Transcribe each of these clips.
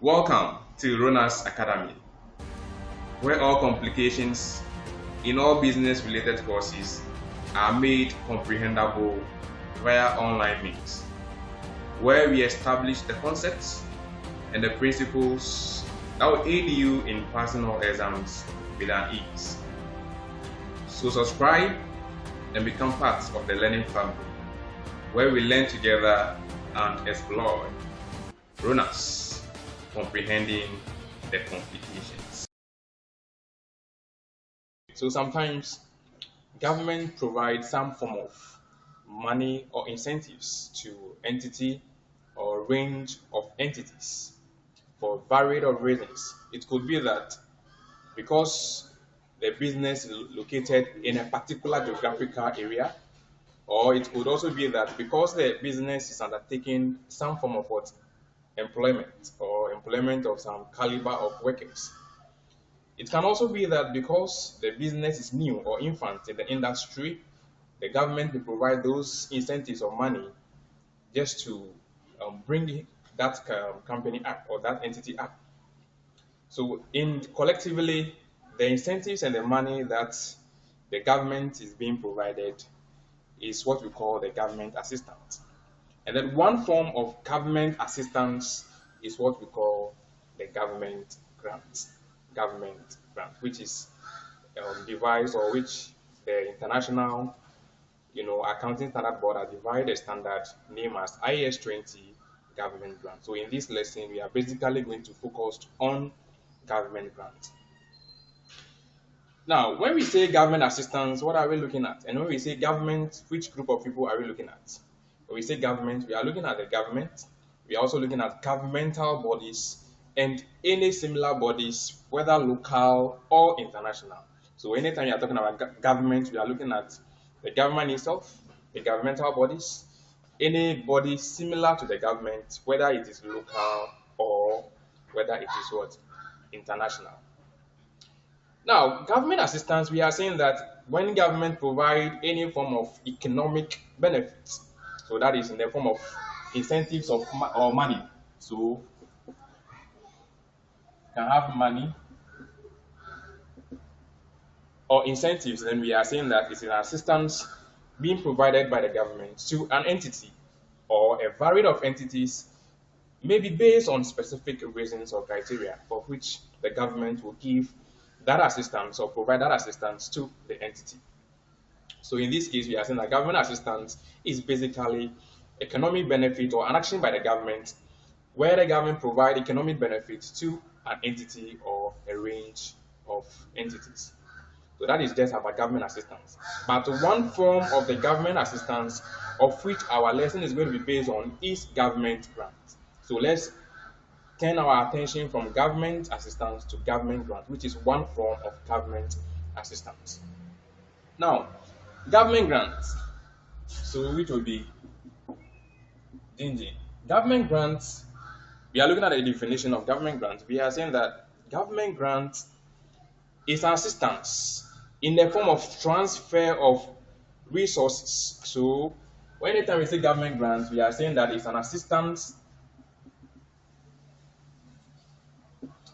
Welcome to RONAS Academy, where all complications in all business related courses are made comprehensible via online means, where we establish the concepts and the principles that will aid you in passing all exams with an ease. So subscribe and become part of the learning family, where we learn together and explore RONAS, comprehending the complications. So sometimes government provides some form of money or incentives to entity or range of entities for varied of reasons. It could be that because the business is located in a particular geographical area, or it could also be that because the business is undertaking some form of what employment or employment of some caliber of workers. It can also be that because the business is new or infant in the industry, the government will provide those incentives of money just to bring that company up or that entity up. So, in collectively, the incentives and the money that the government is being provided is what we call the government assistance. And then one form of government assistance is what we call the government grant. Government grant, which is devised or which the international, accounting standard board has divided a standard named as IAS 20 government grant. So in this lesson, we are basically going to focus on government grant. Now, when we say government assistance, what are we looking at? And when we say government, which group of people are we looking at? When we say government, we are looking at the government. We are also looking at governmental bodies and any similar bodies, whether local or international. So anytime you are talking about government, we are looking at the government itself, the governmental bodies, any body similar to the government, whether it is local or whether it is what? International. Now, government assistance, we are saying that when government provide any form of economic benefits, so that is in the form of incentives or money. So, you can have money or incentives, then we are saying that it's an assistance being provided by the government to an entity or a variety of entities, maybe based on specific reasons or criteria for which the government will give that assistance or provide that assistance to the entity. So in this case, we are saying that government assistance is basically economic benefit or an action by the government where the government provide economic benefits to an entity or a range of entities. So that is just about government assistance. But one form of the government assistance of which our lesson is going to be based on is government grant. So let's turn our attention from government assistance to government grant, which is one form of government assistance. Now, government grants. So which will be dingy. Government grants, we are looking at the definition of government grant. We are saying that government grant is assistance in the form of transfer of resources. So anytime we say government grants, we are saying that it's an assistance.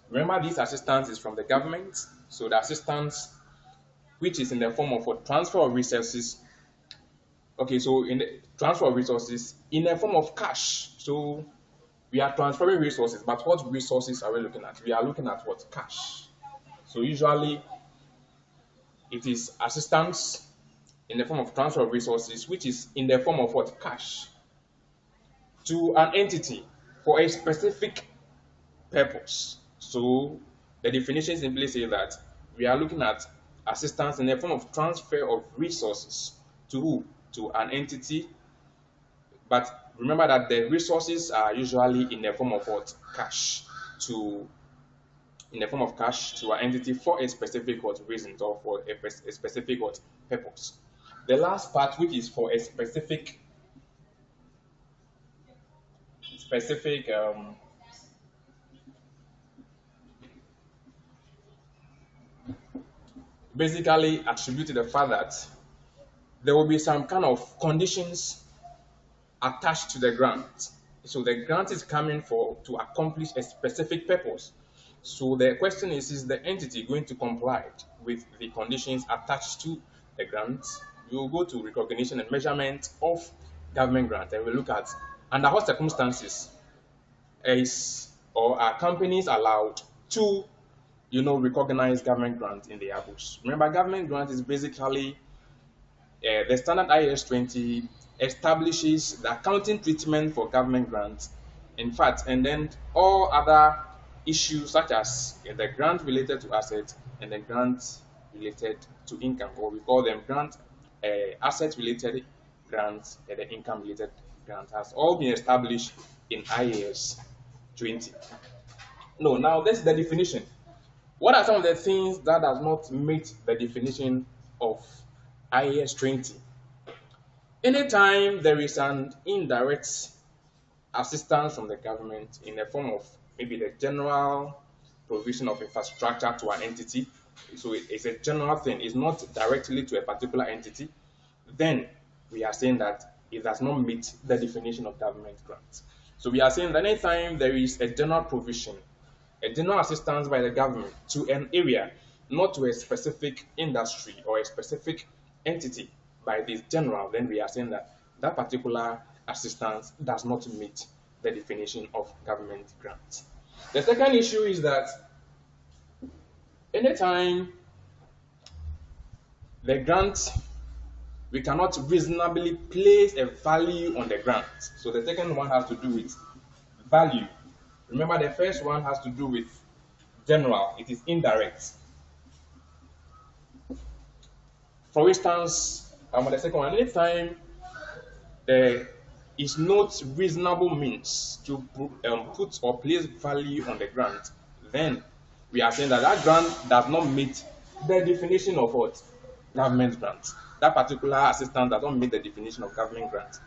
Remember, this assistance is from the government. So the assistance, which is in the form of a transfer of resources. Okay, so in the transfer of resources in the form of cash. So we are transferring resources, but what resources are we looking at? We are looking at what? Cash. So usually it is assistance in the form of transfer of resources, which is in the form of what? Cash to an entity for a specific purpose. So the definition simply says that we are looking at assistance in the form of transfer of resources to who? To an entity. But remember that the resources are usually in the form of what? Cash to in the form of cash to an entity for a specific what reason or for a specific what purpose. The last part, which is for a specific basically attribute to the fact that there will be some kind of conditions attached to the grant. So the grant is coming for to accomplish a specific purpose. So the question is the entity going to comply with the conditions attached to the grant? We will go to recognition and measurement of government grant, and we'll look at under what circumstances is or are companies allowed to recognize government grant in their books. Remember, government grant is basically the standard IAS 20 establishes the accounting treatment for government grants. In fact, and then all other issues such as the grant related to assets and the grant related to income, or we call them grant asset related grants and the income related grant, has all been established in IAS 20. No, now that's the definition. What are some of the things that does not meet the definition of IAS 20? Anytime there is an indirect assistance from the government in the form of maybe the general provision of infrastructure to an entity, so it's a general thing, it's not directly to a particular entity, then we are saying that it does not meet the definition of government grant. So we are saying that anytime there is a general provision, a general assistance by the government to an area, not to a specific industry or a specific entity by this general, then we are saying that that particular assistance does not meet the definition of government grant. The second issue is that anytime the grant, we cannot reasonably place a value on the grant. So the second one has to do with value. Remember, the first one has to do with general, it is indirect. For instance, the second one, anytime there is not reasonable means to put or place value on the grant, then we are saying that that grant does not meet the definition of what? Government grant. That particular assistance does not meet the definition of government grant.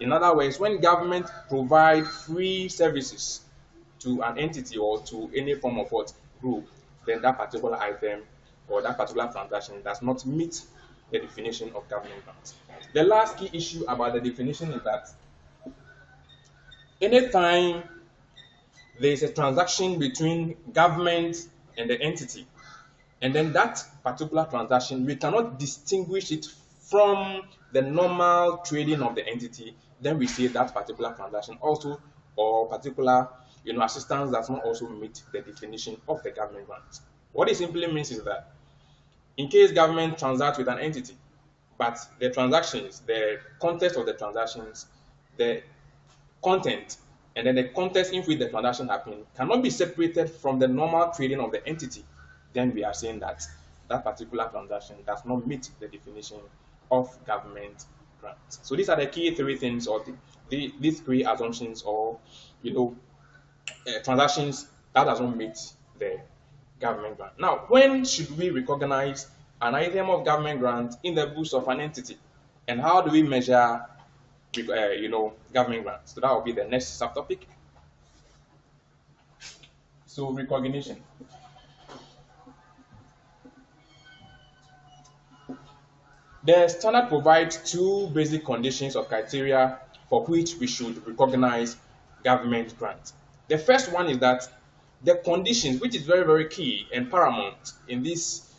In other words, when government provide free services to an entity or to any form of what group, then that particular item or that particular transaction does not meet the definition of government grant. The last key issue about the definition is that anytime there is a transaction between government and the entity, and then that particular transaction, we cannot distinguish it from the normal trading of the entity, then we say that particular transaction also, or particular assistance does not also meet the definition of the government grant. What it simply means is that in case government transacts with an entity, but the transactions, the context of the transactions, the content, and then the context in which the transaction happened cannot be separated from the normal trading of the entity, then we are saying that that particular transaction does not meet the definition of government grant. So these are the key three things, or these three assumptions, or transactions that does not meet the government grant. Now, when should we recognize an item of government grant in the books of an entity, and how do we measure government grant? So that will be the next subtopic. So recognition. The standard provides two basic conditions or criteria for which we should recognize government grant. The first one is that the conditions, which is very, very key and paramount in this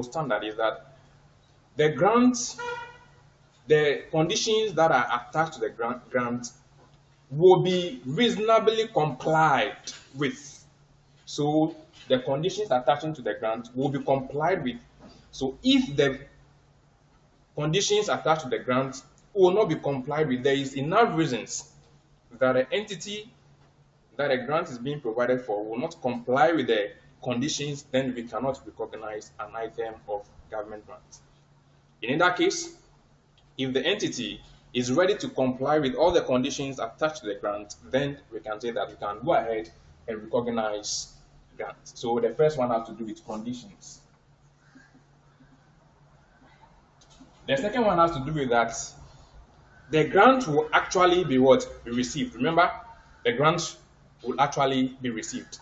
standard, is that the grant, the conditions that are attached to the grant will be reasonably complied with. So the conditions attaching to the grant will be complied with. So if the conditions attached to the grant will not be complied with, there is enough reasons that the entity that a grant is being provided for will not comply with the conditions, then we cannot recognize an item of government grant. In that case, if the entity is ready to comply with all the conditions attached to the grant, then we can say that we can go ahead and recognize grant. So the first one has to do with conditions. The second one has to do with that the grant will actually be what? Be received. Remember, the grant will actually be received.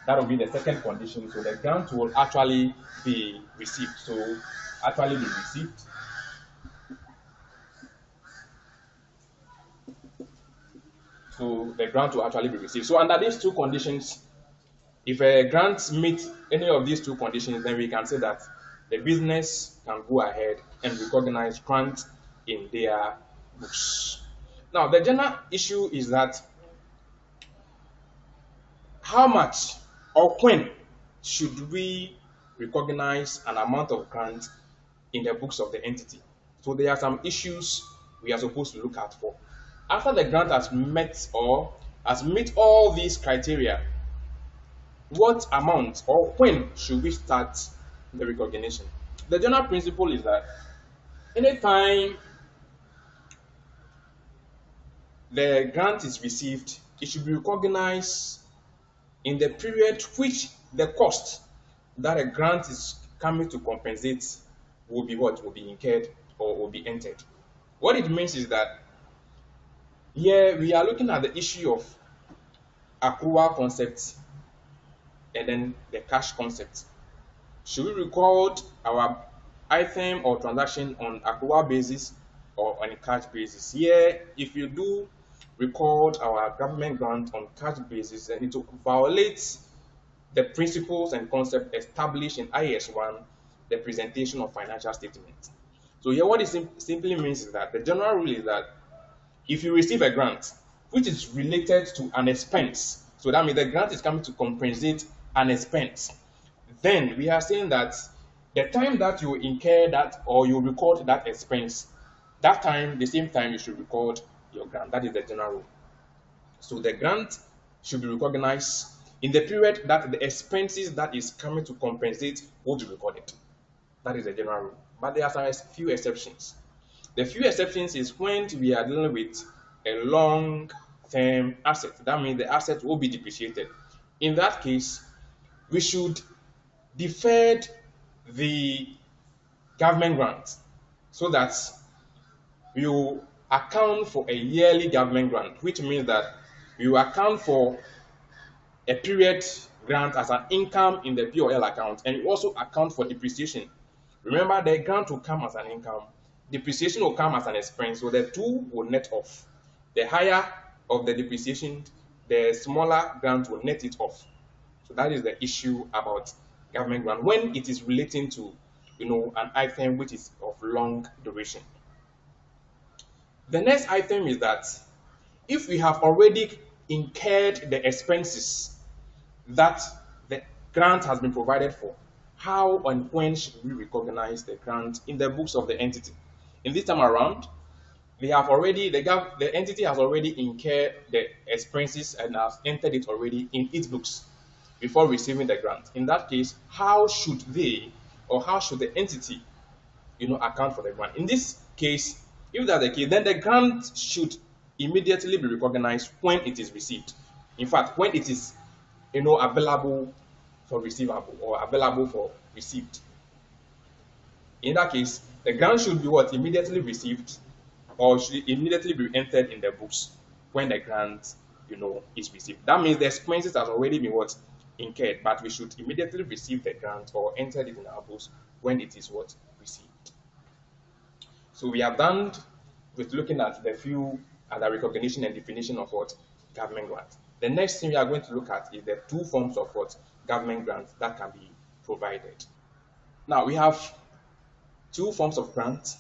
That will be the second condition. So the grant will actually be received. So actually be received. So the grant will actually be received. So under these two conditions, if a grant meets any of these two conditions, then we can say that the business can go ahead and recognize grant in their books. Now, the general issue is that how much or when should we recognize an amount of grant in the books of the entity? So there are some issues we are supposed to look out for. After the grant has met or has met all these criteria, what amount or when should we start the recognition? The general principle is that anytime the grant is received, it should be recognized in the period which the cost that a grant is coming to compensate will be what will be incurred or will be entered. What it means is that here we are looking at the issue of accrual concept and then the cash concept. Should we record our item or transaction on accrual basis or on a cash basis? Here, if you do record our government grant on cash basis, then it will violate the principles and concepts established in IAS 1, the presentation of financial statements. So here what it simply means is that the general rule is that if you receive a grant which is related to an expense, so that means the grant is coming to compensate an expense, then we are saying that the time that you incur that or you record that expense, that time, the same time you should record your grant. That is the general rule. So the grant should be recognized in the period that the expenses that is coming to compensate will be recorded. That is the general rule. But there are some few exceptions. The few exceptions is when we are dealing with a long-term asset. That means the asset will be depreciated. In that case, we should defer the government grant so that you account for a yearly government grant, which means that you account for a period grant as an income in the P&L account, and you also account for depreciation. Remember, the grant will come as an income, depreciation will come as an expense, so the two will net off. The higher of the depreciation, the smaller grant will net it off. So that is the issue about government grant when it is relating to, an item which is of long duration. The next item is that if we have already incurred the expenses that the grant has been provided for, how and when should we recognize the grant in the books of the entity? In this time around, the entity has already incurred the expenses and has entered it already in its books before receiving the grant. In that case, how should they or how should the entity, account for the grant? In this case, if that's the case, then the grant should immediately be recognized when it is received. In fact, when it is, available for receivable or available for received. In that case, the grant should be immediately received or should immediately be entered in the books when the grant, is received. That means the expenses has already been incurred, but we should immediately receive the grant or enter it in our books when it is received. So we are done with looking at the few and the recognition and definition of government grant. The next thing we are going to look at is the two forms of government grants that can be provided. Now we have two forms of grants.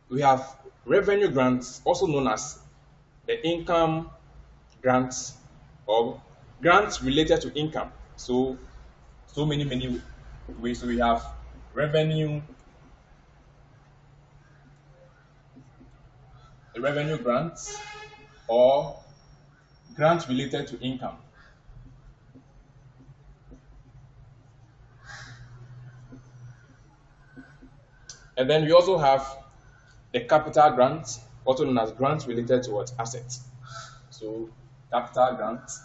We have revenue grants, also known as the income grants or grants related to income. So many ways. So we have revenue grants or grants related to income. And then we also have the capital grants, also known as grants related to assets. So capital grants.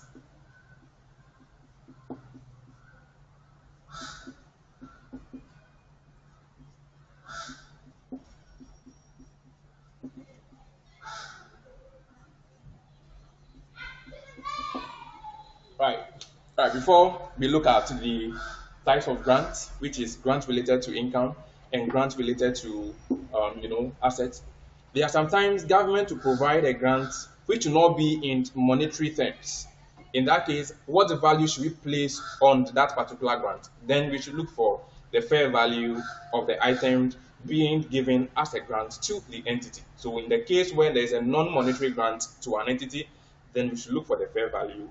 Right. Before we look at the types of grants, which is grants related to income and grants related to, assets, there are sometimes government to provide a grant which will not be in monetary terms. In that case, what value should we place on that particular grant? Then we should look for the fair value of the item being given as a grant to the entity. So in the case where there is a non-monetary grant to an entity, then we should look for the fair value.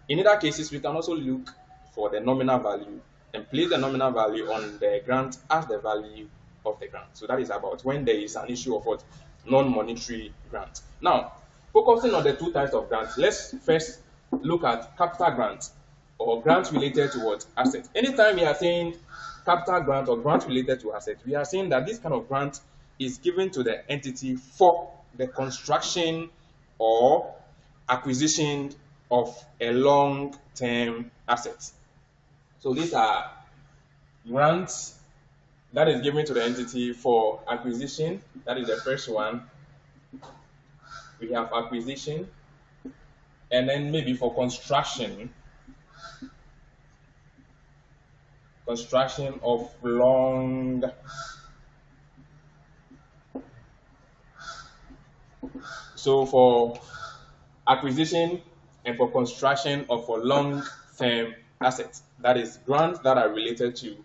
In other cases, we can also look for the nominal value and place the nominal value on the grant as the value of the grant. So that is about when there is an issue of what? Non-monetary grant. Now, focusing on the two types of grants, let's first look at capital grants or grants related to what? Assets. Anytime we are saying capital grant or grant related to assets, we are saying that this kind of grant is given to the entity for the construction or acquisition of a long-term asset. So these are grants that is given to the entity for acquisition. That is the first one. We have acquisition, and then maybe for construction of long so for acquisition and for construction of a long-term assets. That is grants that are related to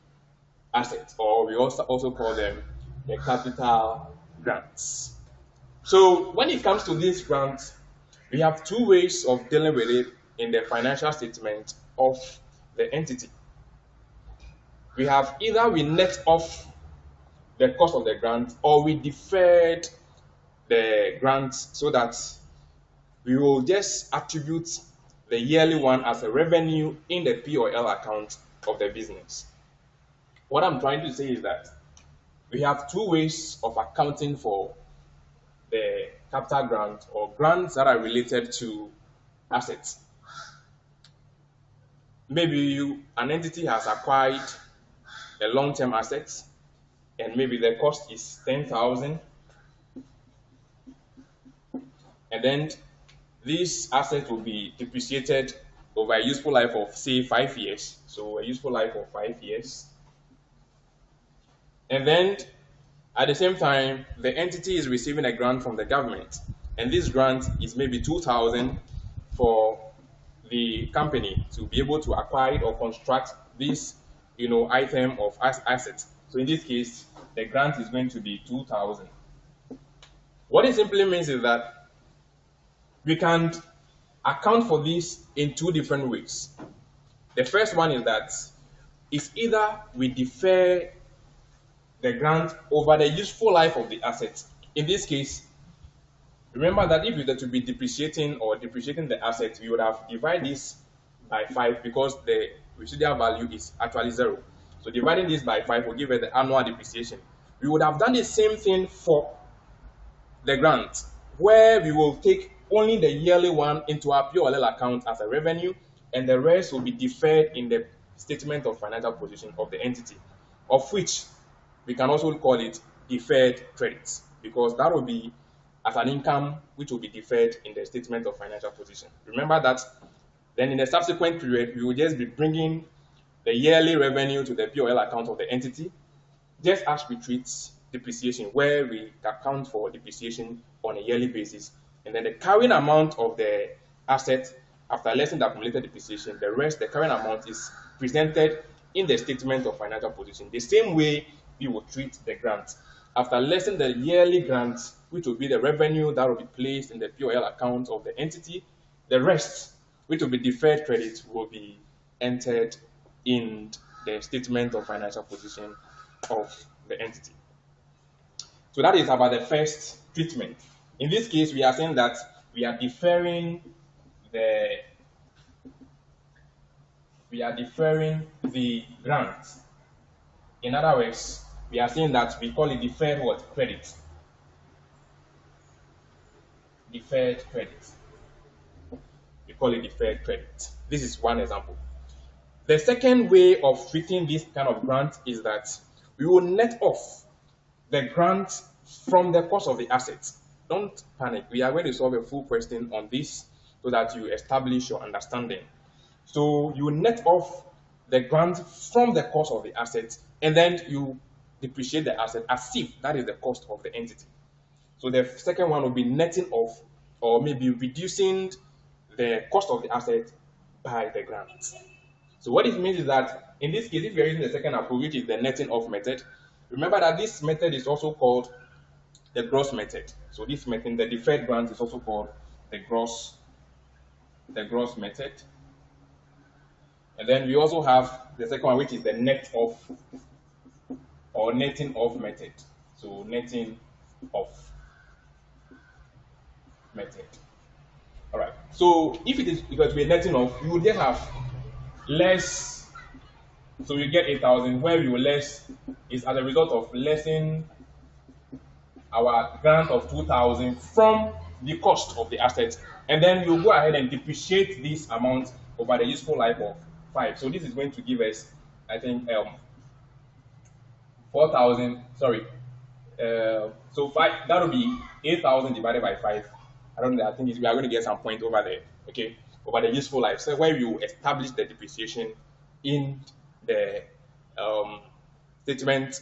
assets, or we also call them the capital grants. So when it comes to these grants, we have two ways of dealing with it in the financial statement of the entity. We have either we net off the cost of the grant, or we deferred the grant so that we will just attribute the yearly one as a revenue in the P&L account of the business. What I'm trying to say is that we have two ways of accounting for the capital grant or grants that are related to assets. Maybe an entity has acquired a long-term asset, and maybe the cost is 10,000, and then this asset will be depreciated over a useful life of, say, 5 years. So a useful life of 5 years. And then at the same time, the entity is receiving a grant from the government, and this grant is maybe 2,000 for the company to be able to acquire or construct this, item of assets. So in this case, the grant is going to be 2,000. What it simply means is that we can account for this in two different ways. The first one is that it's either we defer the grant over the useful life of the asset. In this case, remember that if we were to be depreciating the asset, we would have divided this by 5 because the residual value is actually 0. So dividing this by 5 will give us the annual depreciation. We would have done the same thing for the grant, where we will take only the yearly one into our P&L account as a revenue, and the rest will be deferred in the statement of financial position of the entity, of which we can also call it deferred credits, because that will be as an income which will be deferred in the statement of financial position. Remember that then in the subsequent period, we will just be bringing the yearly revenue to the P&L account of the entity, just as we treat depreciation, where we account for depreciation on a yearly basis. And then the carrying amount of the asset, after less than the accumulated depreciation, the rest, the carrying amount, is presented in the statement of financial position. The same way we will treat the grant. After less than the yearly grant, which will be the revenue that will be placed in the P&L account of the entity, the rest, which will be deferred credit, will be entered in the statement of financial position of the entity. So that is about the first treatment. In this case, we are saying that we are deferring the grant. In other words, we are saying that we call it deferred what? Credit. Deferred credit. We call it deferred credit. This is one example. The second way of treating this kind of grant is that we will net off the grant from the cost of the assets. Don't panic. We are going to solve a full question on this so that you establish your understanding. So you net off the grant from the cost of the assets, and then you depreciate the asset as if that is the cost of the entity. So the second one will be netting off or maybe reducing the cost of the asset by the grant. So what it means is that in this case, if you're using the second approach, which is the netting off method, remember that this method is also called the gross method. So this method, the deferred grant, is also called the gross method. And then we also have the second one, which is the net off or netting off method. So netting off method. All right. So if it is because we're netting off, you will then have less. So you get 8,000. Where you will less is as a result of lessing our grant of 2,000 from the cost of the asset, and then you go ahead and depreciate this amount over the useful life of 5. So this is going to give us, I think, 4,000. Sorry, so 5. That will be 8,000 divided by 5. I don't know. I think we are going to get some point over there. Okay, over the useful life. So where you establish the depreciation in the statement,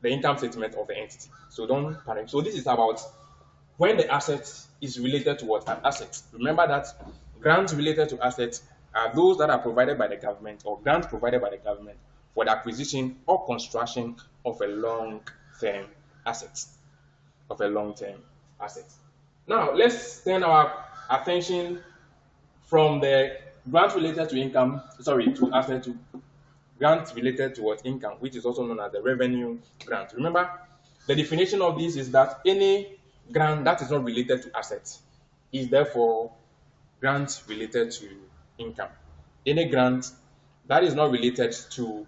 the income statement of the entity. So don't panic. So this is about when the asset is related to what? An asset. Remember that grants related to assets are those that are provided by the government or grants provided by the government for the acquisition or construction of a long-term asset. Of a long-term asset. Now let's turn our attention from the grant related to income, to asset, to grant related to what? Income, which is also known as the revenue grant. Remember, the definition of this is that any grant that is not related to assets is therefore grant related to income. Any grant that is not related to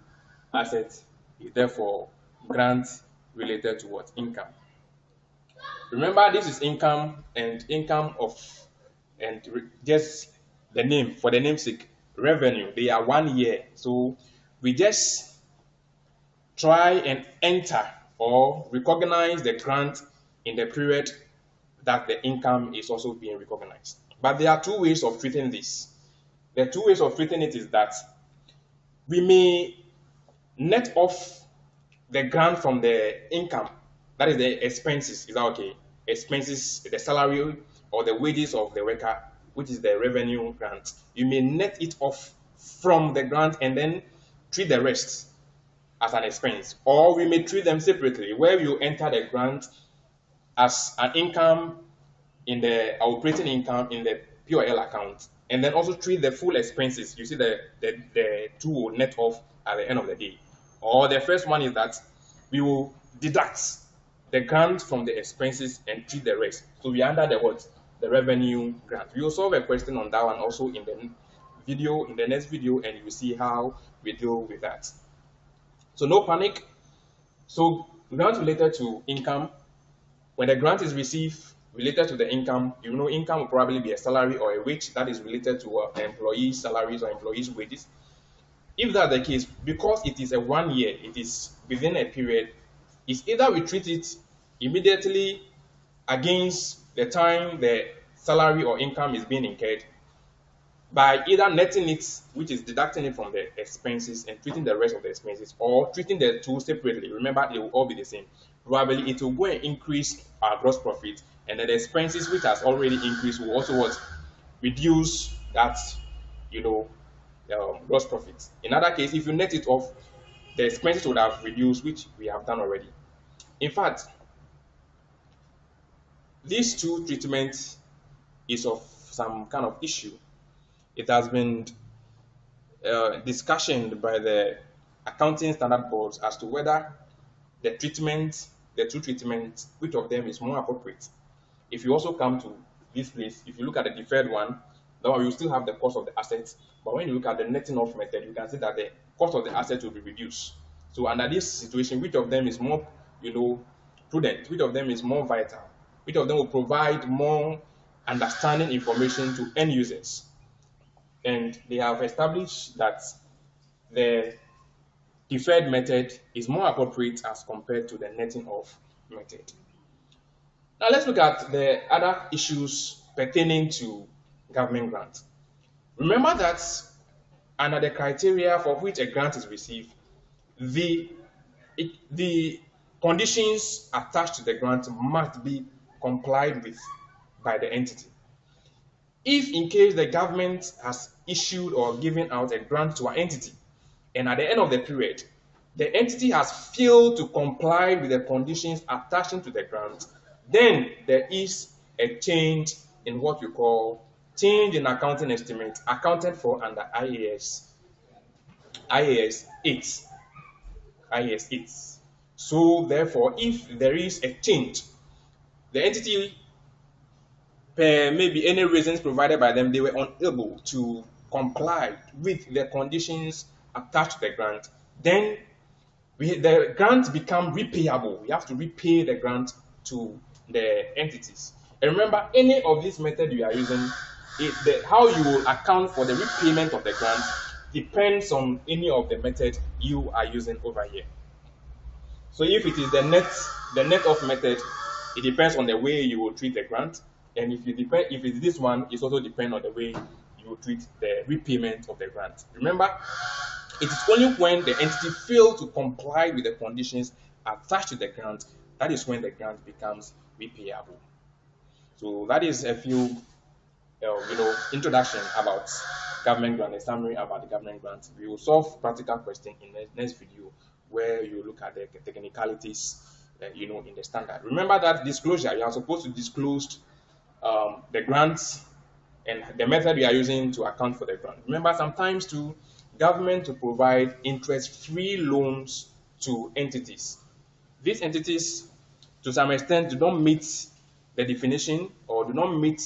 assets is therefore grant related to what? Income. Remember, this is income and income of, and just the name, for the namesake, revenue. They are 1 year. So we just try and enter or recognize the grant in the period that the income is also being recognized. But there are two ways of treating this. The two ways of treating it is that we may net off the grant from the income, that is the expenses. Is that okay? Expenses, the salary or the wages of the worker, which is the revenue grant. You may net it off from the grant and then treat the rest as an expense. Or we may treat them separately, where you enter the grant as an income in the operating income in the POL account, and then also treat the full expenses. You see the two will net off at the end of the day. Or the first one is that we will deduct the grant from the expenses and treat the rest. So we are under the what? The revenue grant. We will solve a question on that one also in the next video, and you will see how we deal with that. So no panic. So grant related to income. When the grant is received related to the income, you know income will probably be a salary or a wage that is related to employees' salaries or employees' wages. If that's the case, because it is a 1 year, it is within a period, it's either we treat it immediately against the time the salary or income is being incurred by either netting it, which is deducting it from the expenses and treating the rest of the expenses, or treating the two separately. Remember, they will all be the same. Probably it will go and increase our gross profit, and then the expenses which has already increased will also what? Reduce that, gross profit. In other case, if you net it off, the expenses would have reduced, which we have done already. In fact, these two treatments is of some kind of issue. It has been discussioned by the accounting standard boards as to whether the two treatments, which of them is more appropriate. If you also come to this place, if you look at the deferred one, that one you still have the cost of the assets. But when you look at the netting off method, you can see that the cost of the asset will be reduced. So under this situation, which of them is more, prudent? Which of them is more vital? Which of them will provide more understanding information to end users? And they have established that the deferred method is more appropriate as compared to the netting off method. Now let's look at the other issues pertaining to government grants. Remember that under the criteria for which a grant is received, the conditions attached to the grant must be complied with. by the entity. If in case the government has issued or given out a grant to an entity, and at the end of the period, the entity has failed to comply with the conditions attaching to the grant, then there is a change in what we call change in accounting estimate, accounted for under IAS 8. IAS 8. So therefore, if there is a change, the entity, per maybe any reasons provided by them, they were unable to comply with the conditions attached to the grant, then the grant become repayable. We have to repay the grant to the entities. And remember, any of these methods you are using, how you will account for the repayment of the grant depends on any of the methods you are using over here. So if it is the net off method, it depends on the way you will treat the grant. And if it's this one, it also depends on the way you will treat the repayment of the grant. Remember, it is only when the entity fails to comply with the conditions attached to the grant, that is when the grant becomes repayable. So that is a few, introduction about government grant, a summary about the government grant. We will solve practical questions in the next video where you look at the technicalities, in the standard. Remember that disclosure, you are supposed to disclose the grants and the method we are using to account for the grant. Remember, sometimes too, government to provide interest-free loans to entities. These entities, to some extent, do not meet the definition or do not meet,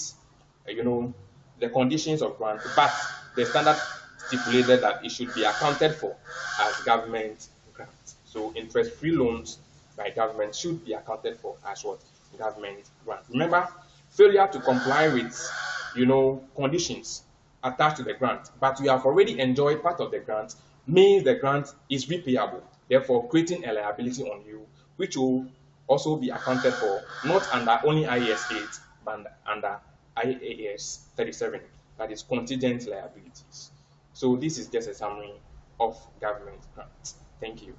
the conditions of grant, but the standard stipulated that it should be accounted for as government grant. So interest-free loans by government should be accounted for as what? Government grant. Remember, failure to comply with, conditions attached to the grant, but you have already enjoyed part of the grant, means the grant is repayable, therefore creating a liability on you, which will also be accounted for not under only IAS 8, but under IAS 37, that is contingent liabilities. So this is just a summary of government grants. Thank you.